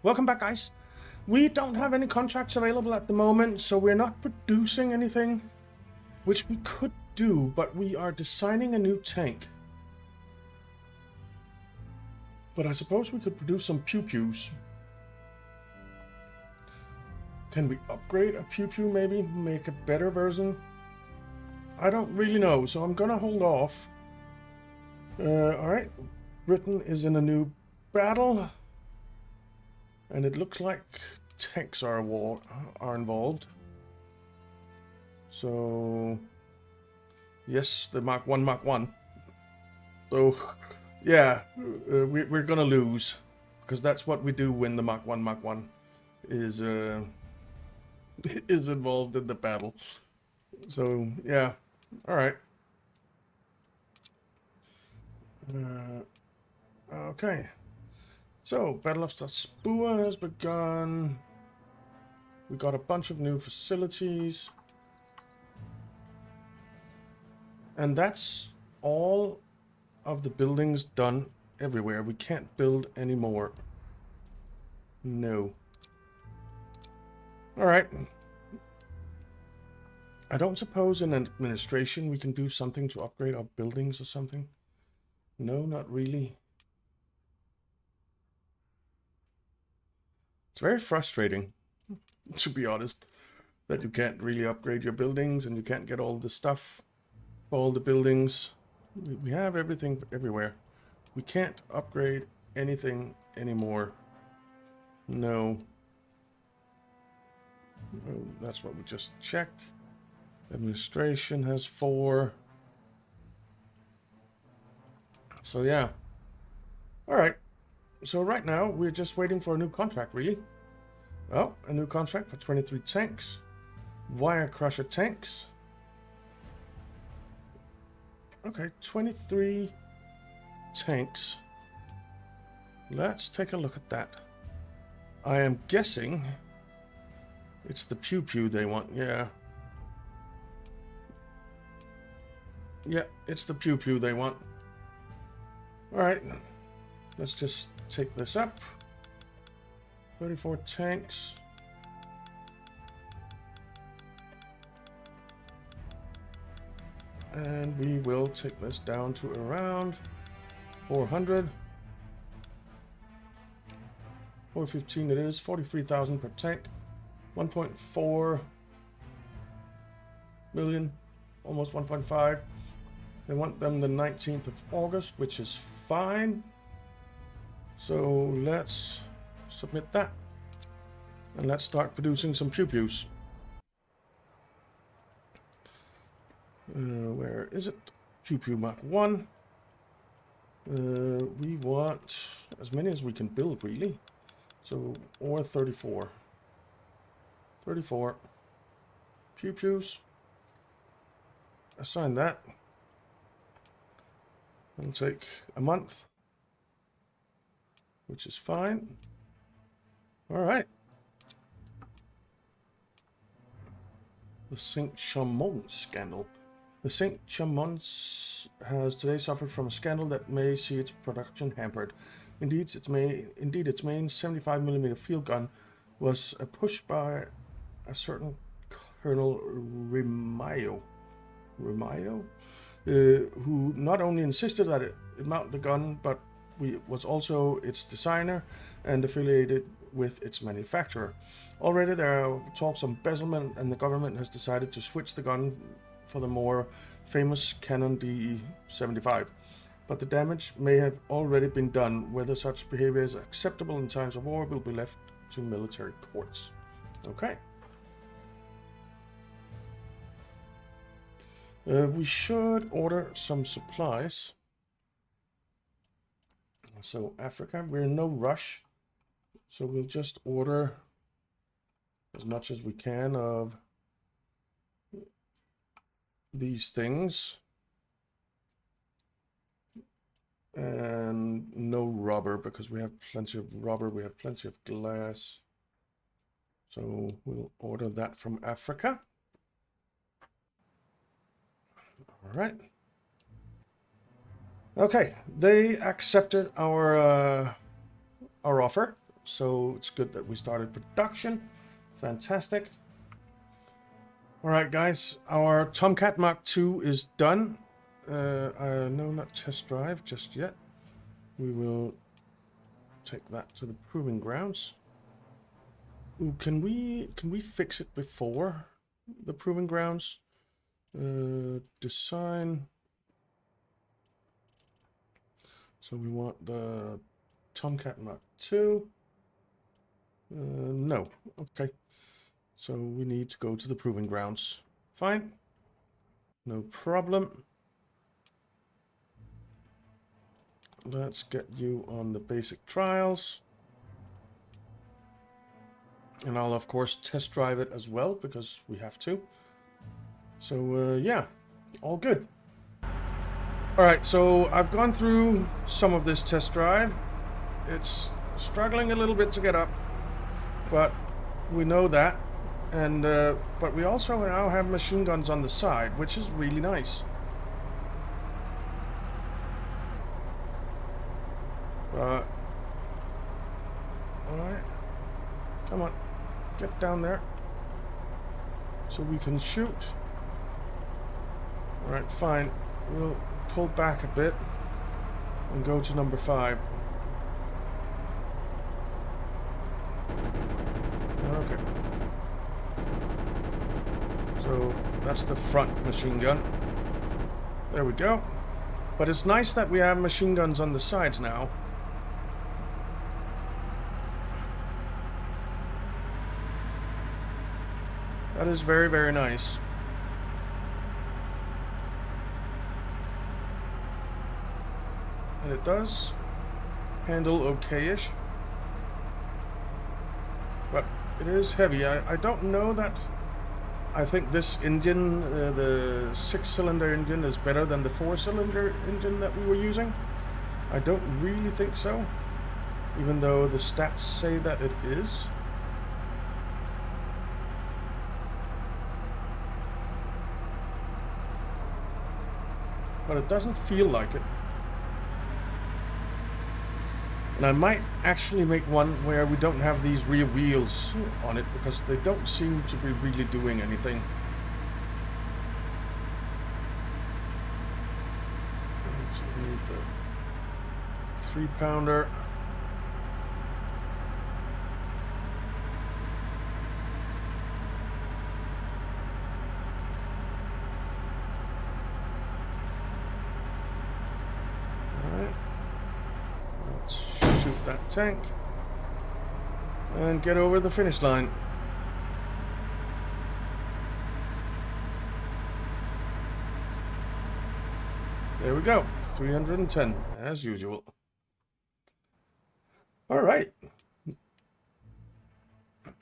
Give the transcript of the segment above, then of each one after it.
Welcome back, guys. We don't have any contracts available at the moment, so we're not producing anything, which we could do, but we are designing a new tank. But I suppose we could produce some pew-pews. Can we upgrade a pew-pew maybe? Make a better version? I don't really know, so I'm gonna hold off. Alright. Britain is in a new battle. And it looks like tanks are involved. So, yes, the Mark 1, Mark 1. So, yeah, we're gonna lose. Because that's what we do when the Mark 1, Mark 1 is involved in the battle. So, yeah, alright. Okay. So, Battle of Strasbourg has begun. We got a bunch of new facilities. And that's all of the buildings done everywhere. We can't build any more. No. Alright. I don't suppose in administration we can do something to upgrade our buildings or something. No, not really. It's very frustrating, to be honest, that you can't really upgrade your buildings and you can't get all the stuff for all the buildings. We have everything everywhere. We can't upgrade anything anymore. No. Oh, that's what we just checked. Administration has 4. So yeah. Alright. So right now, we're just waiting for a new contract, really. Well, a new contract for 23 tanks. Wire crusher tanks. Okay, 23 tanks. Let's take a look at that. I am guessing it's the pew-pew they want, yeah. Yeah, it's the pew-pew they want. Alright, let's just take this up. 34 tanks. And we will take this down to around 400. 415 it is, 43,000 per tank. 1.4 million, almost 1.5. They want them the 19th of August, which is fine. So let's submit that. And let's start producing some pew-pews. Where is it? Pew-pew Mark 1. We want as many as we can build, really. So, or 34. 34. Pew-pews. Assign that. It'll take a month, which is fine. All right. The Saint-Chamond scandal. The Saint-Chamond has today suffered from a scandal that may see its production hampered. Indeed, its main 75mm field gun was pushed by a certain Colonel Rimayo, who not only insisted that it mount the gun, but was also its designer and affiliated with its manufacturer. Already there are talks of embezzlement, and the government has decided to switch the gun for the more famous Canon DE-75. But the damage may have already been done. Whether such behavior is acceptable in times of war will be left to military courts. Okay. We should order some supplies. So Africa, we're in no rush. So we'll just order as much as we can of these things. And no rubber, because we have plenty of rubber, we have plenty of glass. So we'll order that from Africa. All right. Okay, they accepted our offer. So it's good that we started production. Fantastic. All right, guys, our TomCat Mark II is done. No, not test drive just yet. We will take that to the proving grounds. Ooh, can we fix it before the proving grounds? Design. So we want the TomCat Mark II. No. Okay. So we need to go to the proving grounds. Fine. No problem. Let's get you on the basic trials. And I'll, of course, test drive it as well, because we have to. So, yeah, all good. Alright, so I've gone through some of this test drive. It's struggling a little bit to get up, but we know that. And but we also now have machine guns on the side, which is really nice. Alright. Come on. Get down there. So we can shoot. Alright, fine. We'll pull back a bit and go to number 5. Okay. So that's the front machine gun. There we go. But it's nice that we have machine guns on the sides now. That is very, very nice. And it does handle okay-ish. But it is heavy. I don't know that... I think this engine, the 6-cylinder engine, is better than the 4-cylinder engine that we were using. I don't really think so. Even though the stats say that it is. But it doesn't feel like it. And I might actually make one where we don't have these rear wheels on it, because they don't seem to be really doing anything. So we need the 3-pounder. That tank and get over the finish line. There we go, 310 as usual. All right,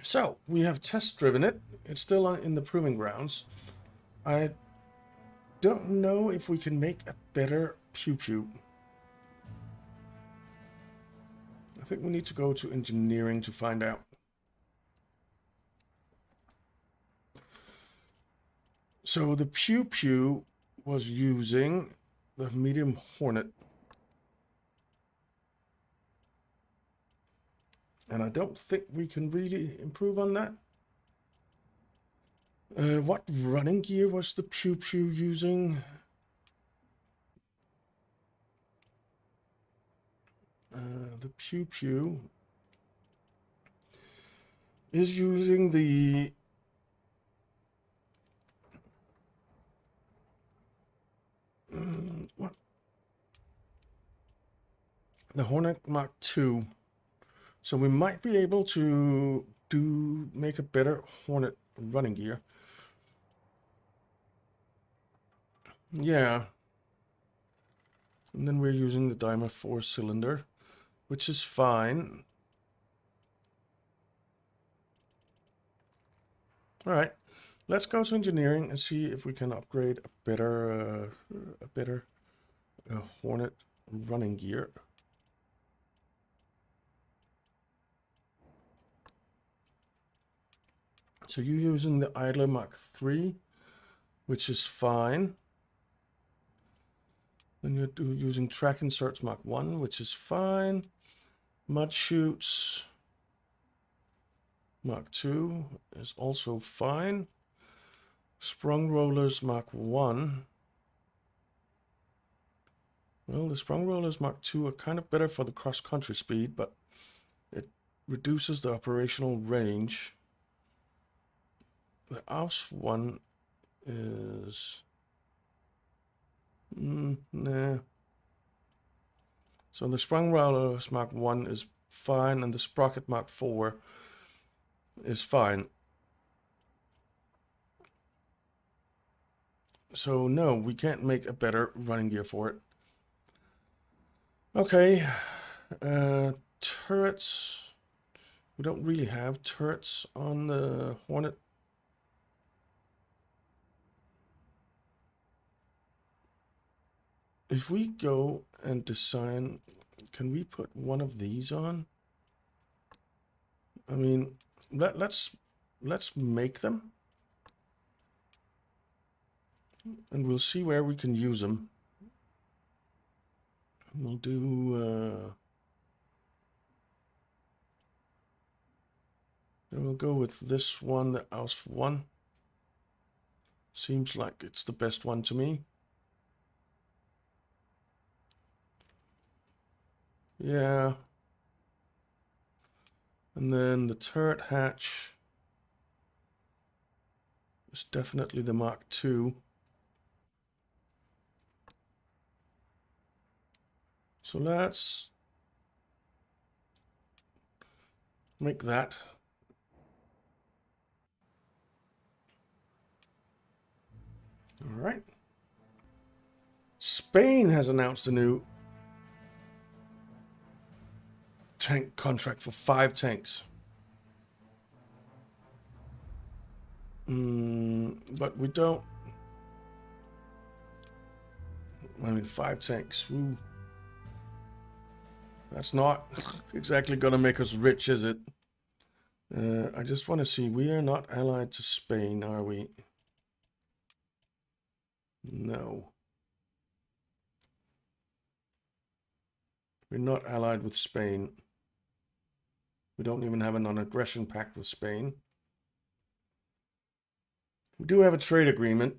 so we have test driven it. It's still in the proving grounds. I don't know if we can make a better pew-pew. I think we need to go to engineering to find out. So the pew-pew was using the medium Hornet. And I don't think we can really improve on that. What running gear was the pew-pew using? The pew-pew is using the what? The Hornet Mark II. So we might be able to make a better Hornet running gear. Yeah. And then we're using the Dyma 4-cylinder, which is fine. All right, let's go to engineering and see if we can upgrade a better Hornet running gear. So you're using the Idler Mark III, which is fine. Then you're using track inserts Mark 1, which is fine. Mud chutes. Mark II is also fine. Sprung rollers Mark I. Well, the sprung rollers Mark II are kind of better for the cross-country speed, but it reduces the operational range. The Arms one is... nah. So the sprung rollers Mark I is fine, and the sprocket Mark IV is fine. So no, we can't make a better running gear for it. Okay, turrets. We don't really have turrets on the Hornet. If we go and design, can we put one of these on? I mean, let's make them, and we'll see where we can use them. We'll do. And we'll go with this one, the Ausf one. Seems like it's the best one to me. Yeah. And then the turret hatch is definitely the Mark II. So let's make that. All right. Spain has announced a new tank contract for 5 tanks. But we don't. I mean, 5 tanks. Woo. That's not exactly going to make us rich, is it? I just want to see. We are not allied to Spain, are we? No. We're not allied with Spain. We don't even have a non-aggression pact with Spain. We do have a trade agreement.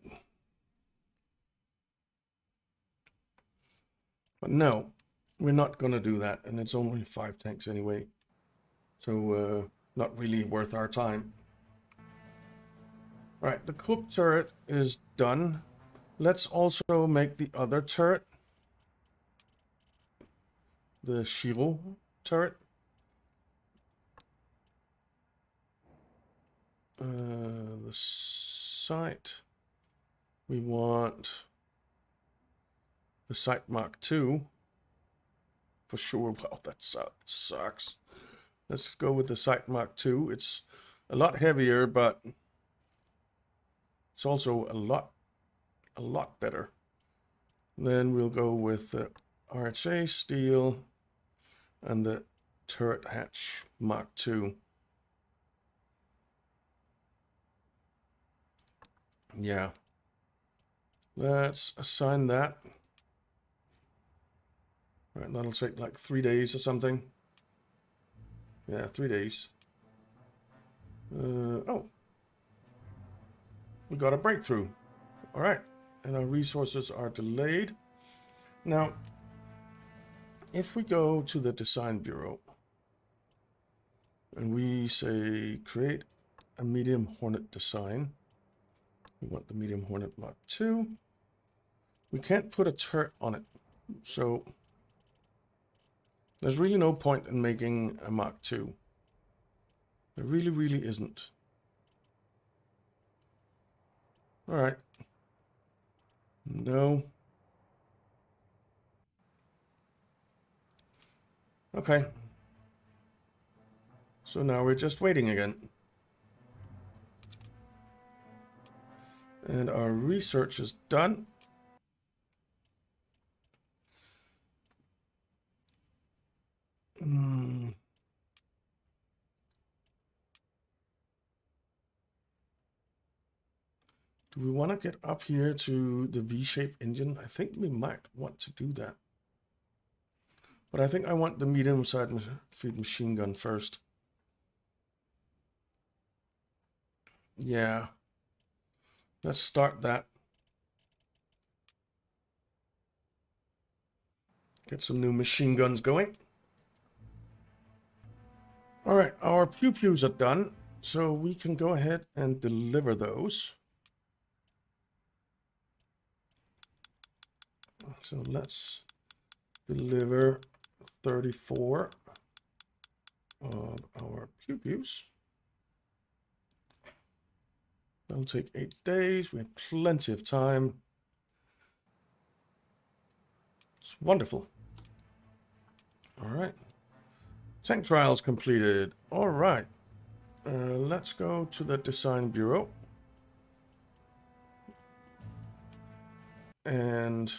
But no, we're not going to do that. And it's only 5 tanks anyway. So, not really worth our time. All right, the Krupp turret is done. Let's also make the other turret. The Shiro turret. The sight. We want the sight Mark II. For sure. Wow, that sucks. Let's go with the sight Mark II. It's a lot heavier, but it's also a lot better. Then we'll go with the RHA steel and the turret hatch Mark II. Yeah. Let's assign that. All right, that'll take like 3 days or something. Yeah, 3 days. Oh. We got a breakthrough. All right. And our resources are delayed. Now, if we go to the design bureau and we say create a medium Hornet design, we want the medium Hornet Mark II. We can't put a turret on it. So there's really no point in making a Mark II. There really isn't. All right. No. Okay. So now we're just waiting again. And our research is done. Do we want to get up here to the V-shaped engine? I think we might want to do that. But I think I want the medium-sized feed machine gun first. Yeah. Let's start that. Get some new machine guns going. All right, our pew-pews are done, so we can go ahead and deliver those. So let's deliver 34 of our pew-pews. That'll take 8 days. We have plenty of time. It's wonderful. All right. Tank trials completed. All right. Let's go to the design bureau. And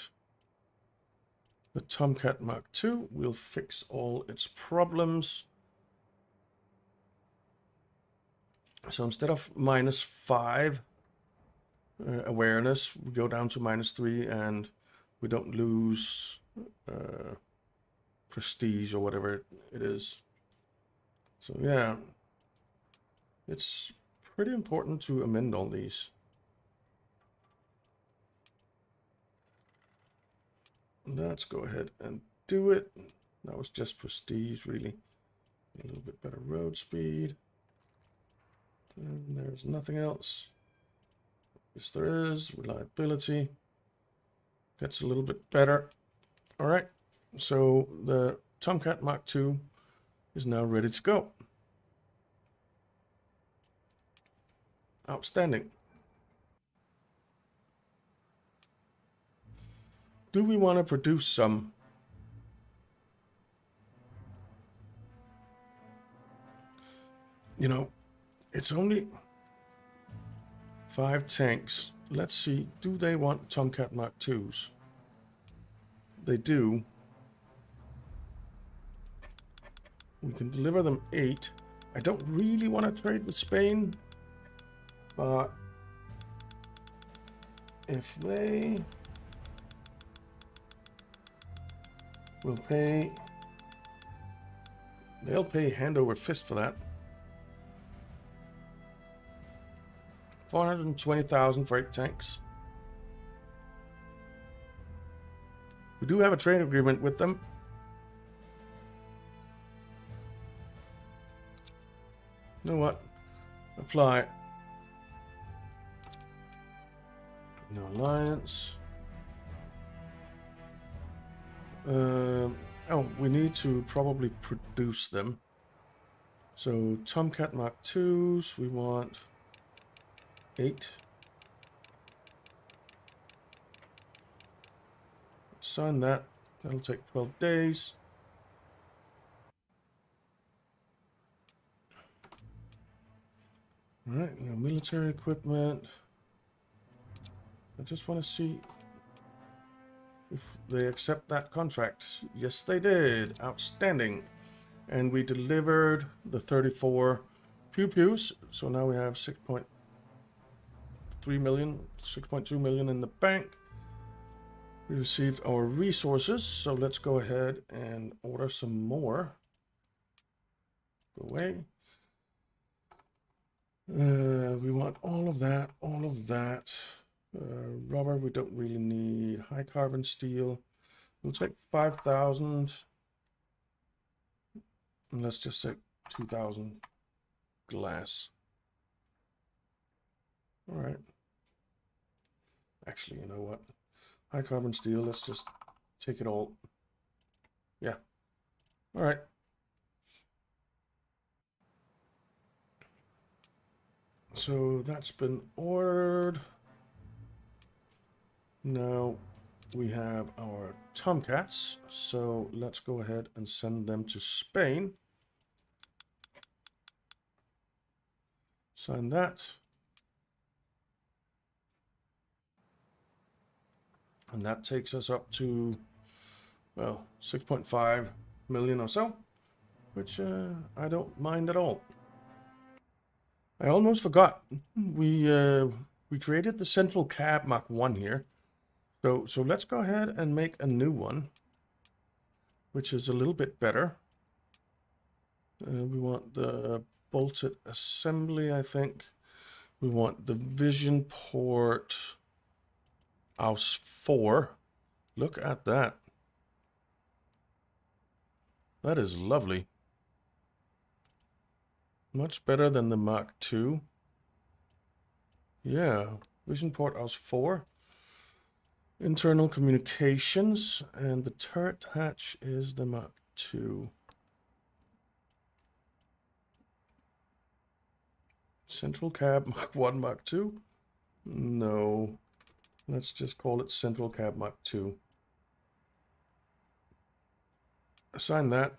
the TomCat Mark II will fix all its problems. So instead of -5 awareness, we go down to -3, and we don't lose prestige or whatever it is. So yeah, it's pretty important to amend all these. Let's go ahead and do it. That was just prestige, really. A little bit better road speed. And there's nothing else. Yes, there is. Reliability gets a little bit better. All right. So the TomCat Mark II is now ready to go. Outstanding. Do we want to produce some? You know, it's only 5 tanks. Let's see, do they want TomCat Mark IIs? They do. We can deliver them 8. I don't really want to trade with Spain, but if they will pay, they'll pay hand over fist for that. 420,000 for 8 tanks. We do have a trade agreement with them. You know what? Apply. No alliance. Oh, we need to probably produce them. So TomCat Mark IIs, we want 8. Sign that. That'll take 12 days. All right, now military equipment. I just want to see if they accept that contract. Yes, they did. Outstanding. And we delivered the 34 pew-pews. So now we have 6.3 million, 6.2 million in the bank. We received our resources. So let's go ahead and order some more. Go away. We want all of that, all of that. Rubber, we don't really need. High carbon steel. We'll take 5,000. And let's just take 2,000 glass. All right. Actually, you know what? High carbon steel, let's just take it all. Yeah. All right. So that's been ordered. Now we have our TomCats. So let's go ahead and send them to Spain. Sign that. And that takes us up to, well, 6.5 million or so, which I don't mind at all. I almost forgot. We created the central cab Mark I here. So let's go ahead and make a new one, which is a little bit better. We want the bolted assembly, I think. We want the vision port AUS 4. Look at that. That is lovely. Much better than the Mark II. Yeah, vision port AUS 4. Internal communications, and the turret hatch is the Mark II. Central cab Mark 1, Mark 2? No. Let's just call it Central Cab Mark 2. Assign that.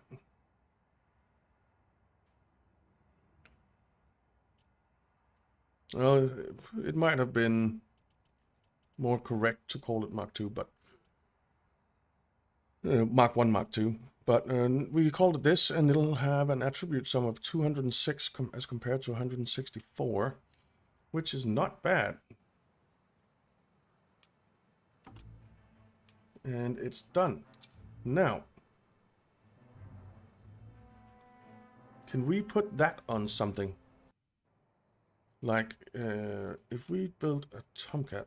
Well, it might have been more correct to call it Mark 2, but Mark 1, Mark 2. But we called it this, and it'll have an attribute sum of 206 as compared to 164, which is not bad. And it's done. Now, can we put that on something? Like, if we build a TomCat.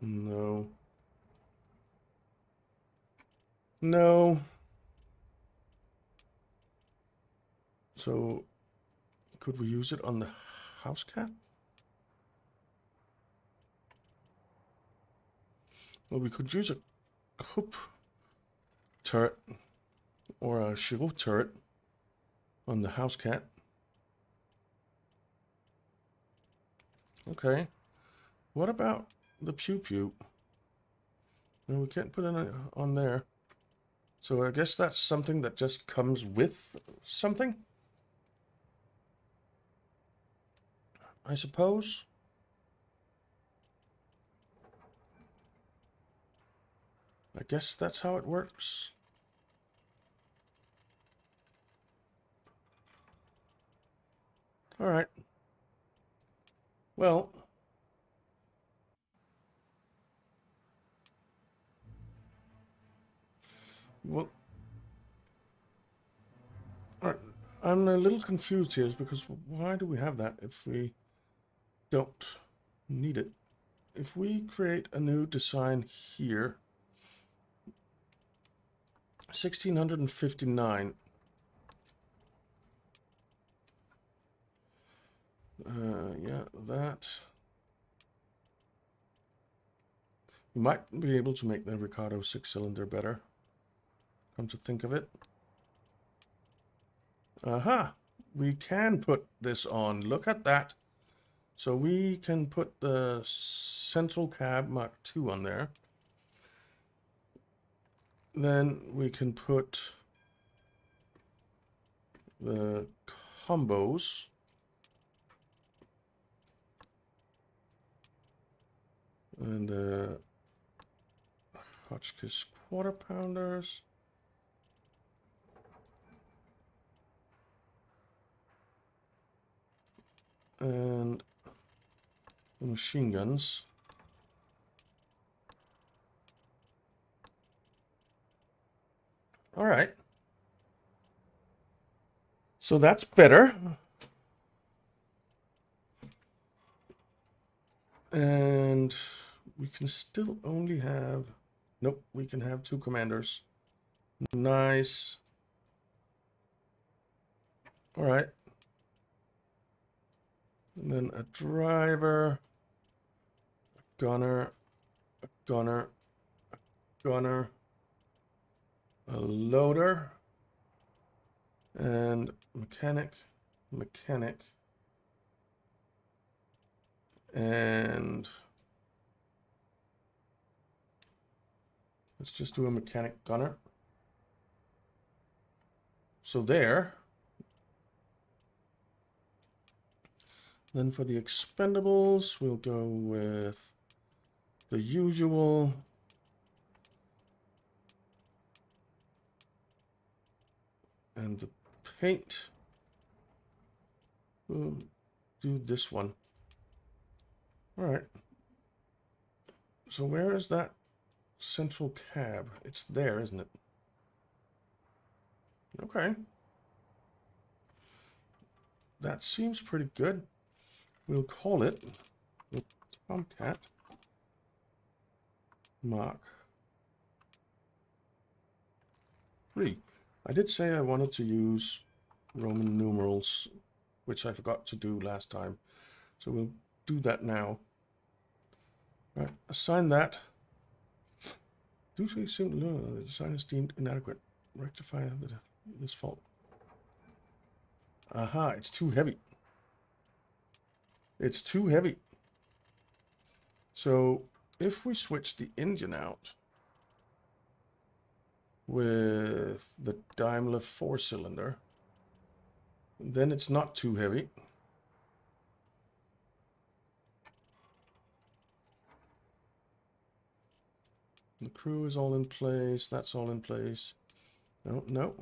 No. No. So, could we use it on the house cat? Well, we could use a hoop turret or a Shiro turret on the house cat. Okay. What about the pew pew? No, we can't put it on there. So I guess that's something that just comes with something, I suppose. I guess that's how it works. All right. Well, I'm a little confused here because why do we have that if we don't need it? If we create a new design here, 1659. Yeah, that. We might be able to make the Ricardo 6-cylinder better. Come to think of it. Aha! We can put this on. Look at that. So we can put the Central Cab Mark II on there. Then we can put the combos. And the Hotchkiss quarter pounders. And the machine guns. All right. So that's better. And we can still only have... Nope, we can have 2 commanders. Nice. All right. And then a driver, a gunner, a gunner, a gunner, a loader, and mechanic, mechanic, and let's just do a mechanic gunner. So there. Then for the expendables, we'll go with the usual. And the paint, we'll do this one. All right. So where is that central cab? It's there, isn't it? Okay. That seems pretty good. We'll call it the TomCat Mark 3. I did say I wanted to use Roman numerals, which I forgot to do last time. So we'll do that now. All right, assign that. Due to assumed the design is deemed inadequate. Rectify this fault. Aha, it's too heavy. It's too heavy. So if we switch the engine out with the Daimler 4-cylinder, then it's not too heavy. The crew is all in place. That's all in place. No, no.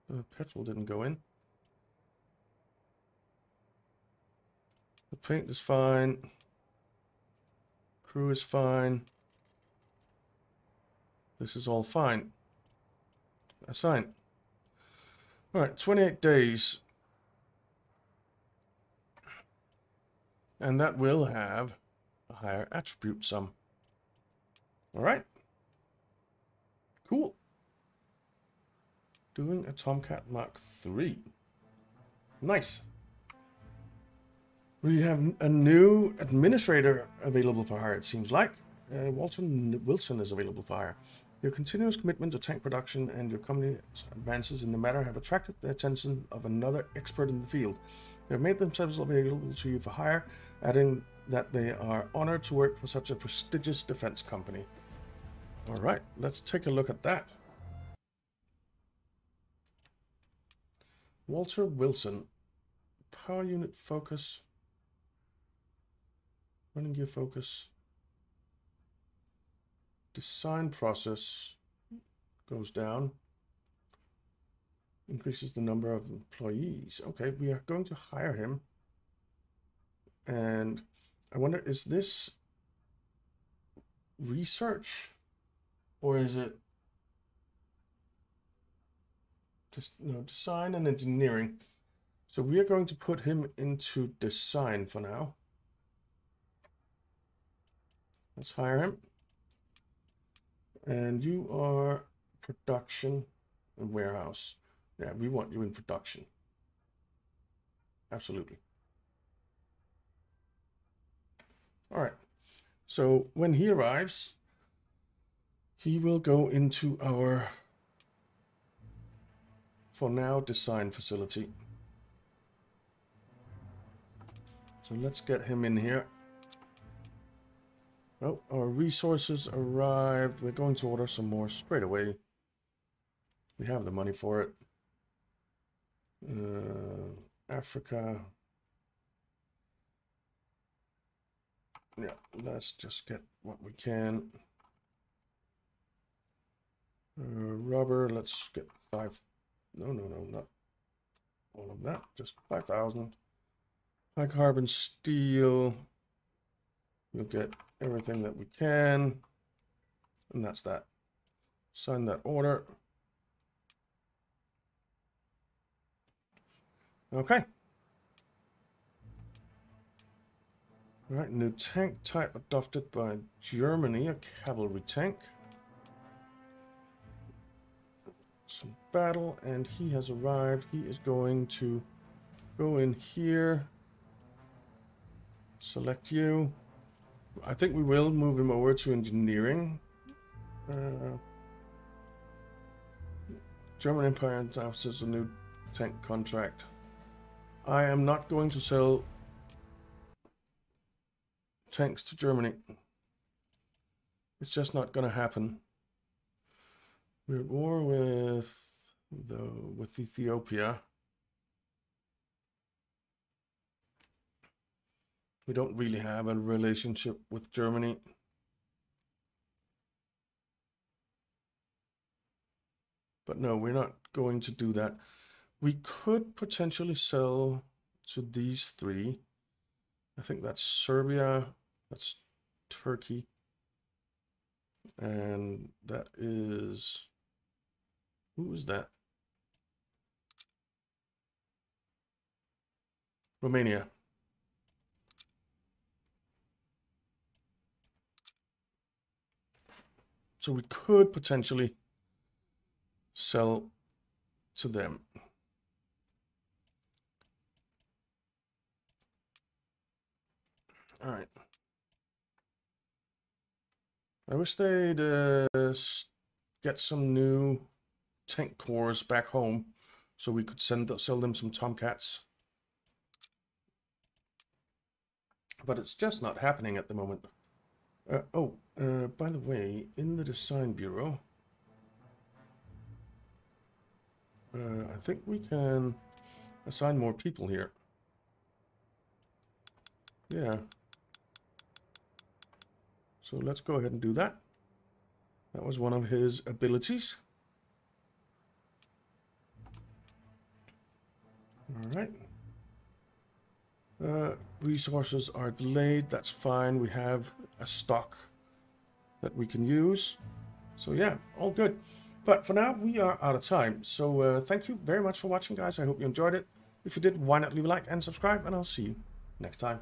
The petrol didn't go in. The paint is fine. Crew is fine. This is all fine. Assign. All right, 28 days. And that will have a higher attribute sum. All right. Cool. Doing a TomCat Mark 3. Nice. We have a new administrator available for hire, it seems like. Walter Wilson is available for hire. Your continuous commitment to tank production and your company's advances in the matter have attracted the attention of another expert in the field. They have made themselves available to you for hire, adding that they are honored to work for such a prestigious defense company. All right, let's take a look at that. Walter Wilson, power unit focus, running gear focus, design process goes down, increases the number of employees. Okay, we are going to hire him. And I wonder, is this research or is it just, no, design and engineering? So we are going to put him into design for now. Let's hire him. And you are production and warehouse. Yeah, we want you in production. Absolutely. All right. So when he arrives, he will go into our, for now, design facility. So let's get him in here. Oh, our resources arrived. We're going to order some more straight away. We have the money for it. Africa. Yeah, let's just get what we can. Rubber, let's get 5. No, not all of that. Just 5,000. High carbon steel. We'll get everything that we can. And that's that. Sign that order. Okay. All right, new tank type adopted by Germany, a cavalry tank. Some battle, and he has arrived. He is going to go in here. Select you. I think we will move him over to engineering. German Empire announces a new tank contract. I am not going to sell tanks to Germany. It's just not going to happen. We're at war with Ethiopia. We don't really have a relationship with Germany. But no, we're not going to do that. We could potentially sell to these three. I think that's Serbia, that's Turkey, and that is, who is that? Romania. So we could potentially sell to them. All right. I wish they'd get some new tank cores back home so we could sell them some TomCats. But it's just not happening at the moment. By the way, in the design bureau, I think we can assign more people here. Yeah. So let's go ahead and do that. That was one of his abilities. All right. Resources are delayed. That's fine. We have a stock that we can use. So yeah, all good. But for now, we are out of time. So thank you very much for watching, guys. I hope you enjoyed it. If you did, why not leave a like and subscribe, and I'll see you next time.